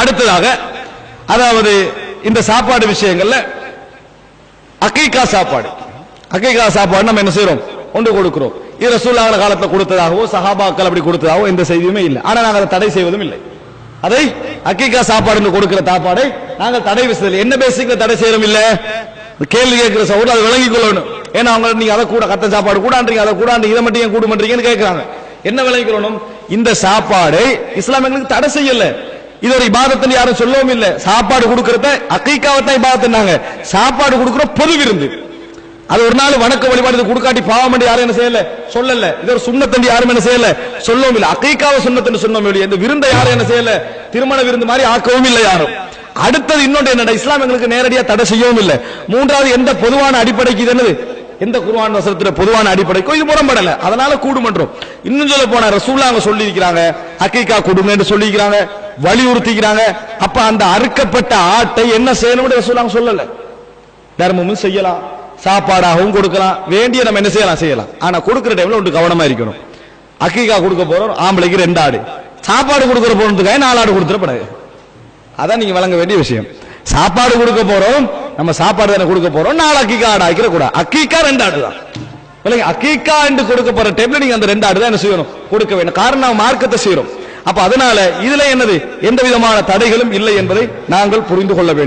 அடுத்ததாக அதாவது இந்த சாப்பாடு விஷயங்கள்ல அகீகா சாப்பாடு நம்ம என்ன செய்யறோம்? ஒன்று கொடுக்கிறோம். இது ரசூலுல்லாஹ் காலத்துல கொடுத்ததாகவோ சஹாபாக்கள் அப்படி கொடுத்ததாகவோ எந்த செய்தியுமே இல்லை. ஆனா நாங்கள் அதை தடை செய்வதும் இல்லை. அதை அகீகா சாப்பாடு கொடுக்கிற சாப்பாடை நாங்கள் தடை செய்வதில்லை. என்ன பேசிக்கல தடை செய்யறோம் இல்ல? கேள்வி கேட்கிற சகோதரர் அதை விளங்கிக் கொள்ளணும். ஏன்னா அவங்க நீங்க அதை கூட கத்த சாப்பாடு கூடான்றீங்க, அதை கூடான்றீங்க, இதை மட்டும் ஏன் கூட பண்றீங்கன்னு கேட்கிறாங்க. என்ன விளங்கிக் கொள்ளணும்? இந்த சாப்பாடை இஸ்லாம் எங்களுக்கு தடை செய்யல. இது ஒரு இபாதத்துன்னு யாரும் சொல்லவும் இல்லை. சாப்பாடு கொடுக்கறத அகீகாவை தான் இபாதத்துனாங்க. சாப்பாடு கொடுக்கிற பொது விருந்து, அது ஒரு நாள் வணக்க வழிபாடு கொடுக்காட்டி பாவம் யாரும் என்ன செய்யல சொல்லல. இது ஒரு சுண்ணத்தண்டி யாரும் என்ன செய்யல சொல்லவும் இல்லை. அகீகாவை சுண்ணத்தன்னு சொன்னோம் இல்லையா? இந்த விருந்தை யாரும் என்ன செய்யல திருமண விருந்து மாதிரி ஆக்கவும் இல்லை யாரும். அடுத்தது இன்னொன்று என்னடா, இஸ்லாம் எங்களுக்கு நேரடியா தடை செய்யவும் இல்லை. மூன்றாவது எந்த பொதுவான அடிப்படைக்கு இது என்னது, எந்த குர்ஆன் வசனத்துல பொதுவான அடிப்படைக்கோ இது முரண்படல, அதனால கூடுமன்றோம். இன்னும் சொல்ல போனா ரசூலுல்லாஹ் அவங்க சொல்லி இருக்கிறாங்க அகீகா கொடுங்கன்னு சொல்லி இருக்கிறாங்க, வலியுறுத்திக்கிறாங்க. அப்ப அந்த அறுக்கப்பட்ட ஆட்டை என்ன செய்யணும்னு ரசூலுல்லாஹ் சொல்லல. தர்மமும் செய்யலாம், சாப்பாடாகவும் கொடுக்கலாம், வேண்டிய நம்ம என்ன செய்யலாம். ஆனா கொடுக்கிற டைம்ல ஒன்று கவனமா இருக்கணும். அகீகா கொடுக்க போறோம், ஆம்பளைக்கு 2 ஆடு, சாப்பாடு கொடுக்கிற போறதுக்காக 4 ஆடு கொடுத்துடப்படாது. அதான் நீங்க வழங்க வேண்டிய விஷயம். சாப்பாடு கொடுக்க போறோம், நம்ம சாப்பாடு தானே கொடுக்க போறோம், 4 அகீகா ஆடு ஆக்கிற கூட. அகீகா 2 ஆடு தான். அகீகா என்று கொடுக்க போற டைம்ல நீங்க அந்த 2 ஆடு தான் என்ன செய்யணும், கொடுக்க வேண்டும். காரணம் நாம் மார்க்கத்தை செய்யறோம். அப்ப அதனால இதுல என்னது, எந்த விதமான தடைகளும் இல்லை என்பதை நாங்கள் புரிந்து கொள்ள வேண்டும்.